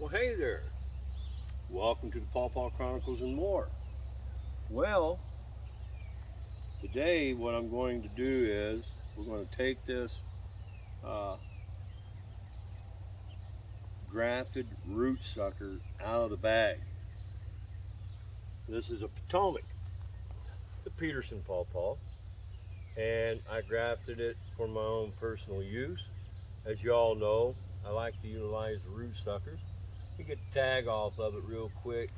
Well, hey there. Welcome to the Paw Chronicles and more. Well, today what I'm going to do is we're going to take this grafted root sucker out of the bag. This is a Potomac. It's a Peterson pawpaw, and I grafted it for my own personal use. As you all know, I like to utilize the root suckers. You get the tag off of it real quick.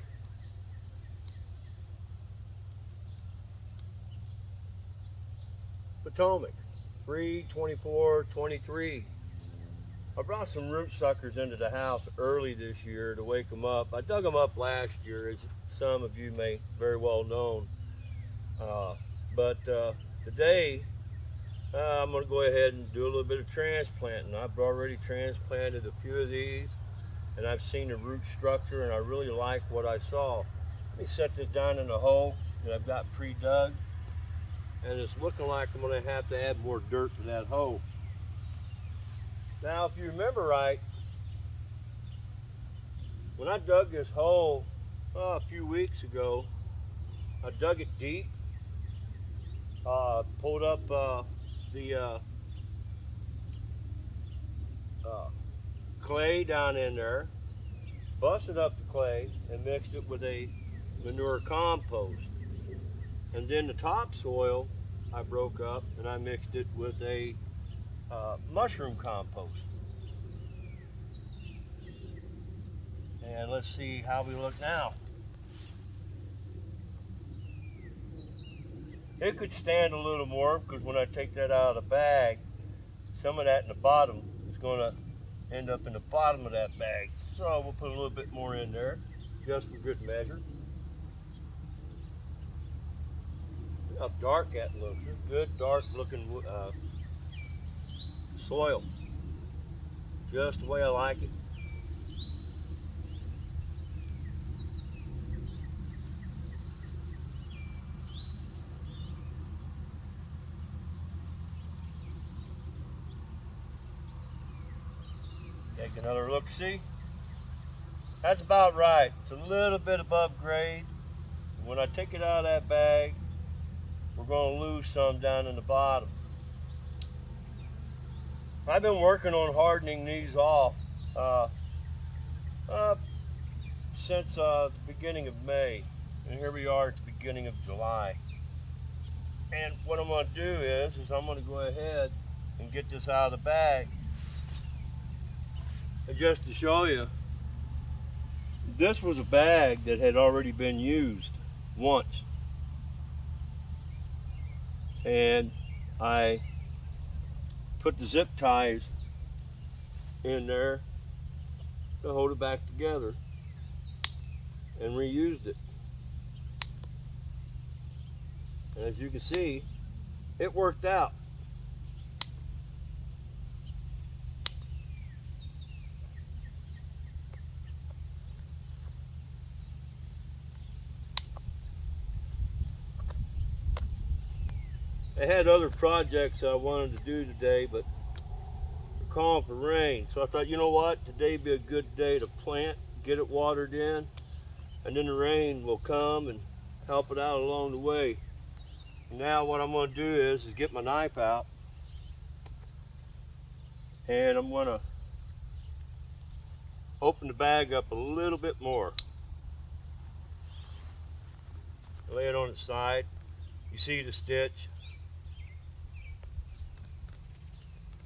Potomac, 3/24/23. I brought some root suckers into the house early this year to wake them up. I dug them up last year, as some of you may very well know. But today I'm going to go ahead and do a little bit of transplanting. I've already transplanted a few of these, and I've seen the root structure, and I really like what I saw. Let me set this down in a hole that I've got pre-dug, and it's looking like I'm going to have to add more dirt to that hole. Now, if you remember right, when I dug this hole a few weeks ago, I dug it deep, pulled up the clay down in there, busted up the clay and mixed it with a manure compost. And then the topsoil I broke up and I mixed it with a mushroom compost. And let's see how we look now. It could stand a little more, because when I take that out of the bag, some of that in the bottom is going to end up in the bottom of that bag. So we'll put a little bit more in there, just for good measure. Look how dark that looks. It's good, dark looking soil. Just the way I like it. Take another look, see? That's about right. It's a little bit above grade. When I take it out of that bag, we're going to lose some down in the bottom. I've been working on hardening these off since the beginning of May, and here we are at the beginning of July. And what I'm going to do is I'm going to go ahead and get this out of the bag. And just to show you, this was a bag that had already been used once. And I put the zip ties in there to hold it back together and reused it. And as you can see, it worked out. I had other projects I wanted to do today, but they're calling for rain. So I thought, you know what, today'd be a good day to plant, get it watered in, and then the rain will come and help it out along the way. Now what I'm going to do is get my knife out, and I'm going to open the bag up a little bit more. Lay it on its side. You see the stitch.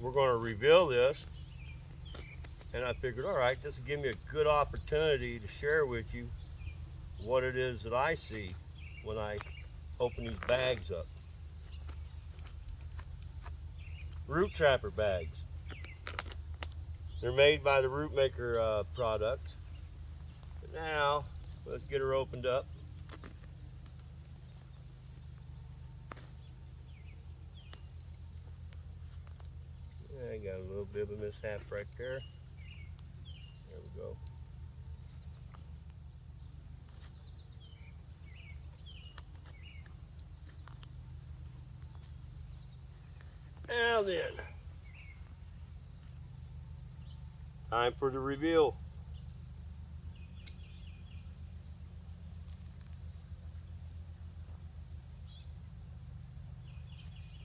We're going to reveal this, and I figured, all right, this will give me a good opportunity to share with you what it is that I see when I open these bags up. Root trapper bags. They're made by the Root Maker products. But now, let's get her opened up. I got a little bit of a mishap right there. There we go. Now then, time for the reveal.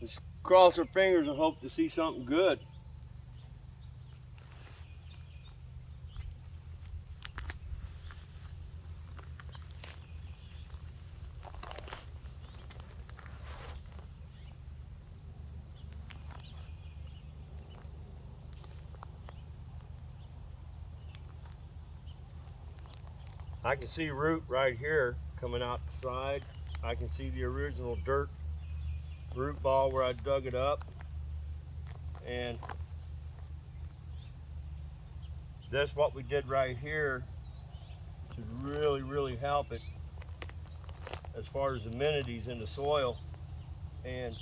Just cross our fingers and hope to see something good. I can see root right here coming out the side. I can see the original dirt root ball where I dug it up. And that's what we did right here to really help it as far as amenities in the soil. And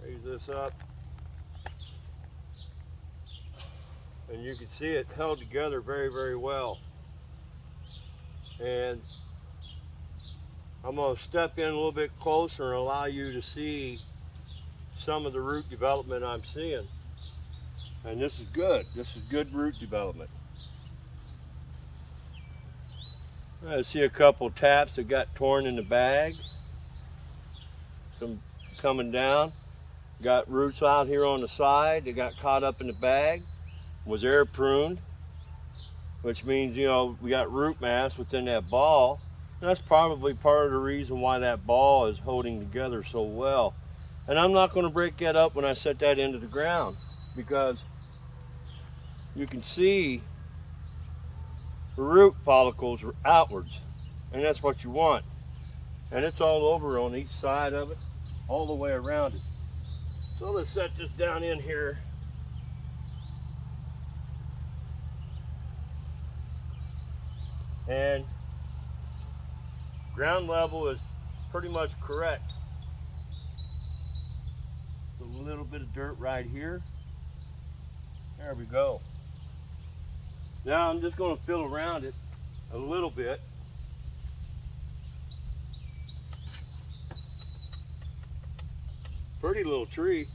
raise this up. And you can see it held together very well. And I'm going to step in a little bit closer and allow you to see some of the root development I'm seeing. And this is good. This is good root development. I see a couple taps that got torn in the bag. Some coming down. Got roots out here on the side. They got caught up in the bag. Was air pruned, which means, you know, we got root mass within that ball. And that's probably part of the reason why that ball is holding together so well. And I'm not going to break that up when I set that into the ground, because you can see the root follicles are outwards, and that's what you want. And it's all over on each side of it, all the way around it. So let's set this down in here. And ground level is pretty much correct. A little bit of dirt right here. There we go. Now I'm just going to fill around it a little bit. Pretty little tree.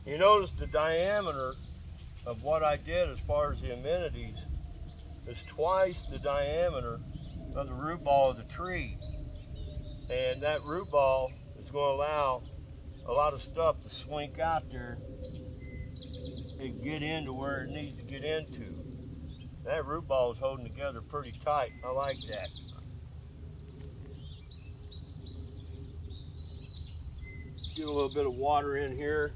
You notice the diameter of what I did as far as the amenities is twice the diameter of the root ball of the tree. And that root ball is going to allow a lot of stuff to swink out there and get into where it needs to get into. That root ball is holding together pretty tight. I like that. Get a little bit of water in here.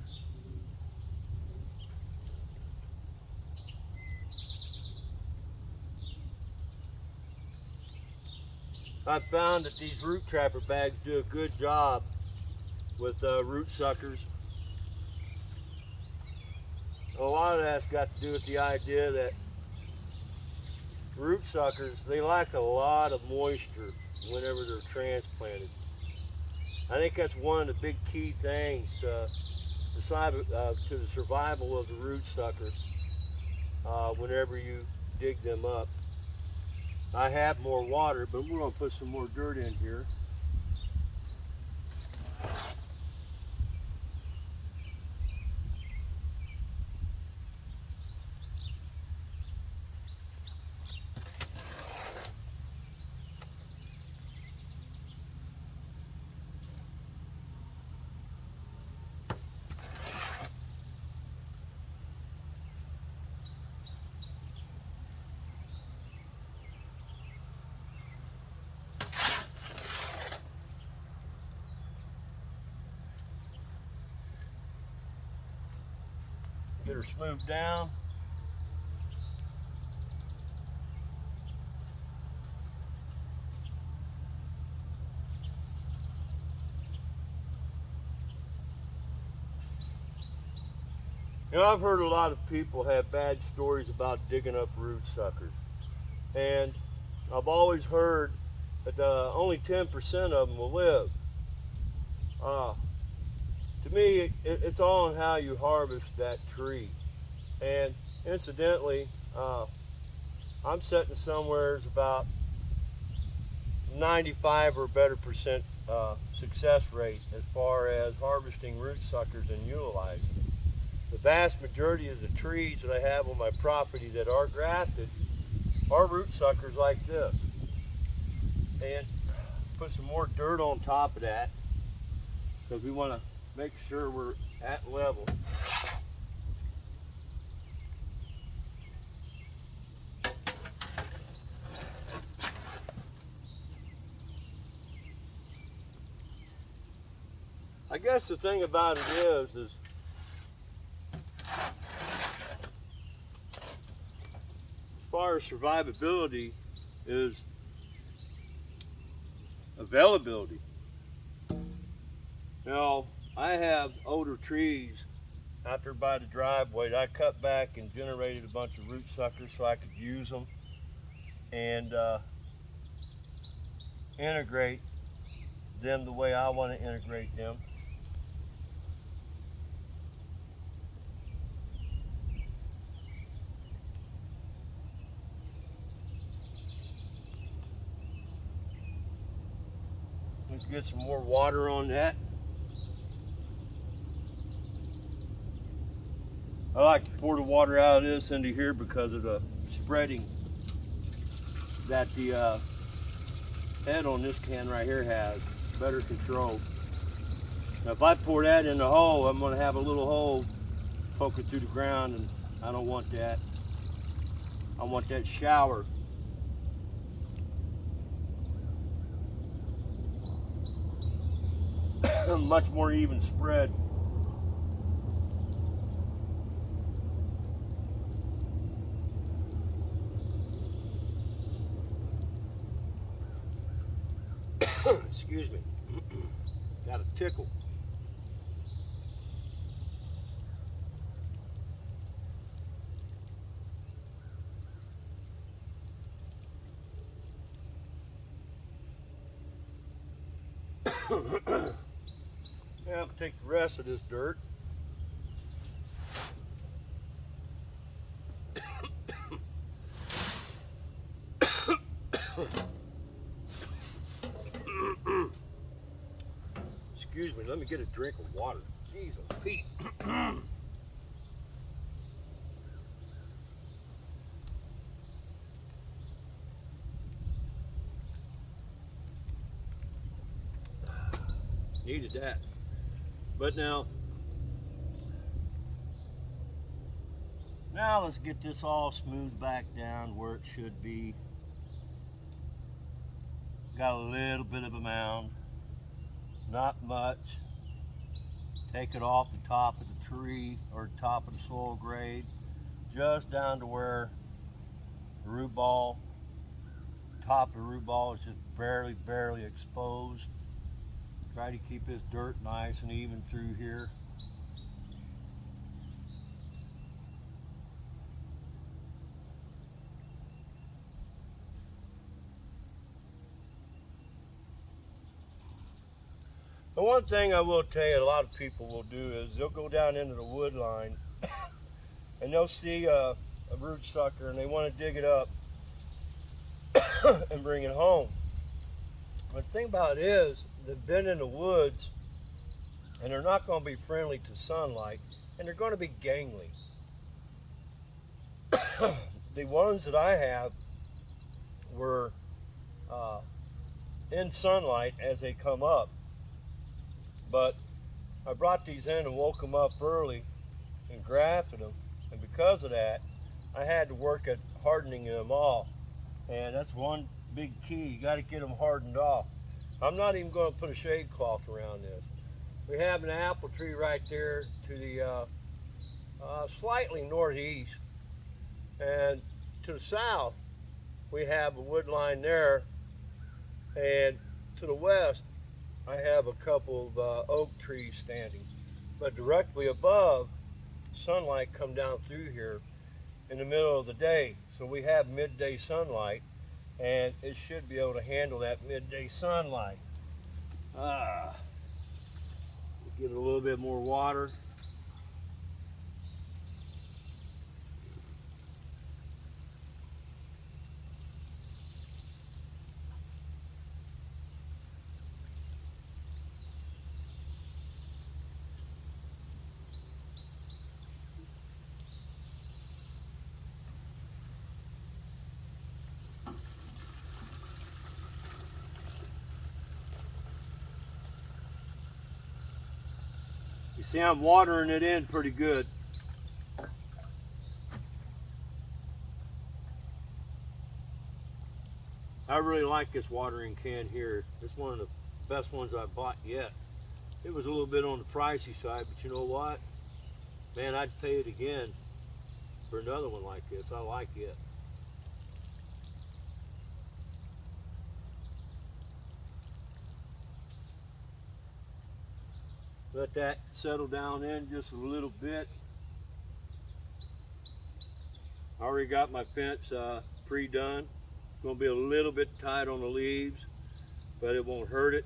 I found that these root trapper bags do a good job with root suckers. A lot of that's got to do with the idea that root suckers, they lack a lot of moisture whenever they're transplanted. I think that's one of the big key things to the survival of the root sucker whenever you dig them up. I have more water, but we're going to put some more dirt in here. Get her smoothed down. You know, I've heard a lot of people have bad stories about digging up root suckers. And I've always heard that only 10% of them will live. To me, it's all on how you harvest that tree. And incidentally, I'm setting somewhere about 95 or better percent success rate as far as harvesting root suckers and utilizing. The vast majority of the trees that I have on my property that are grafted are root suckers like this. And put some more dirt on top of that because we want to make sure we're at level. I guess the thing about it is as far as survivability is availability. Now, I have older trees out there by the driveway that I cut back and generated a bunch of root suckers so I could use them and integrate them the way I want to integrate them. Let's get some more water on that. I like to pour the water out of this into here because of the spreading that the head on this can right here has. Better control. Now if I pour that in the hole, I'm going to have a little hole poking through the ground, and I don't want that. I want that shower. Much more even spread. Excuse me. Got a tickle. Now I'll take the rest of this dirt. Excuse me, let me get a drink of water. Jesus, Pete. Needed that. But now let's get this all smoothed back down where it should be. Got a little bit of a mound, not much. Take it off the top of the tree or top of the soil grade, just down to where the root ball, top of the root ball is just barely exposed. Try to keep this dirt nice and even through here. The one thing I will tell you a lot of people will do is they'll go down into the wood line and they'll see a root sucker and they want to dig it up and bring it home. But the thing about it is they've been in the woods and they're not going to be friendly to sunlight and they're going to be gangly. The ones that I have were in sunlight as they come up. But I brought these in and woke them up early and grafted them, and because of that I had to work at hardening them off, and that's one big key. You got to get them hardened off. I'm not even going to put a shade cloth around this. We have an apple tree right there to the slightly northeast, and to the south we have a wood line there, and to the west I have a couple of oak trees standing, but directly above, sunlight come down through here in the middle of the day, so we have midday sunlight, and it should be able to handle that midday sunlight. Give it a little bit more water. You see, I'm watering it in pretty good. I really like this watering can here. It's one of the best ones I've bought yet. It was a little bit on the pricey side, but you know what? Man, I'd pay it again for another one like this. I like it. Let that settle down in just a little bit. I already got my fence pre-done. It's going to be a little bit tight on the leaves, but it won't hurt it.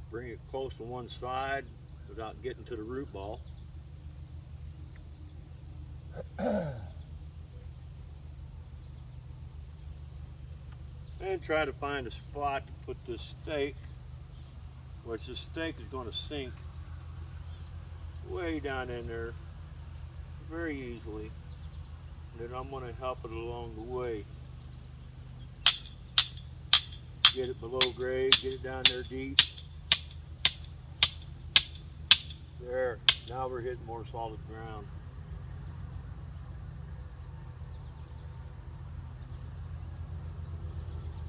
Bring it close to one side without getting to the root ball. And try to find a spot to put this stake, which the stake is going to sink way down in there very easily. And then I'm going to help it along the way. Get it below grade, get it down there deep. There, now we're hitting more solid ground.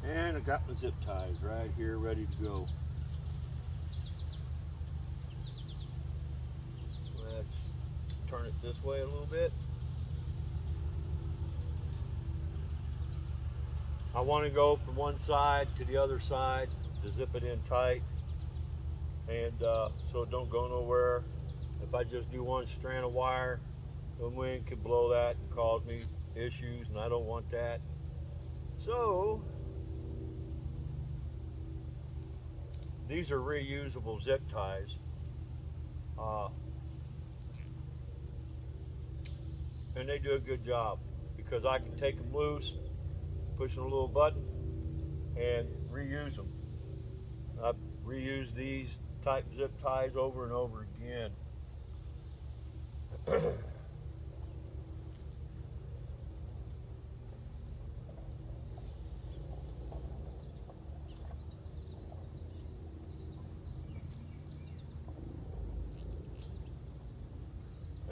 And I got my zip ties right here ready to go. Let's turn it this way a little bit. I want to go from one side to the other side to zip it in tight, and so it don't go nowhere. If I just do one strand of wire, the wind could blow that and cause me issues, and I don't want that. So these are reusable zip ties. And they do a good job because I can take them loose, push a little button, and reuse them. I've reused these type zip ties over and over again.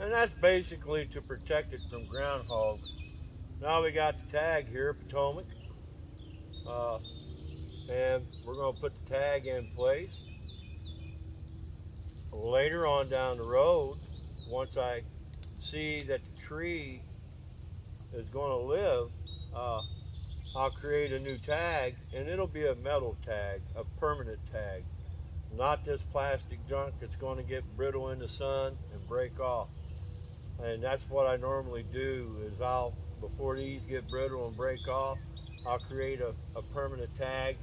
And that's basically to protect it from groundhogs. Now we got the tag here, Potomac. And we're going to put the tag in place. Later on down the road, once I see that the tree is going to live, I'll create a new tag, and it'll be a metal tag, a permanent tag. Not this plastic junk that's going to get brittle in the sun and break off. And that's what I normally do is before these get brittle and break off, I'll create a permanent tag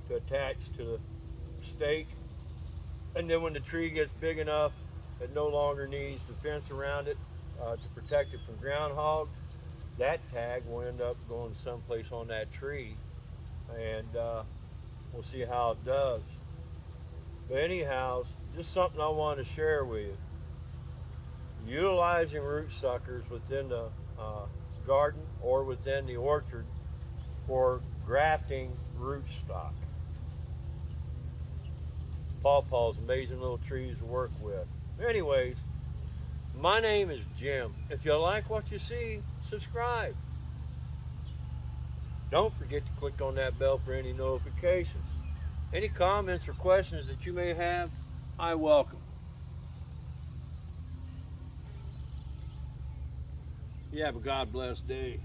to attach to the stake. And then when the tree gets big enough, it no longer needs the fence around it to protect it from groundhogs, that tag will end up going someplace on that tree, and we'll see how it does. But anyhow, just something I want to share with you. Utilizing root suckers within the garden or within the orchard for grafting rootstock. Pawpaw's amazing little trees to work with. Anyways, my name is Jim. If you like what you see, subscribe. Don't forget to click on that bell for any notifications. Any comments or questions that you may have, I welcome. You have a God bless day.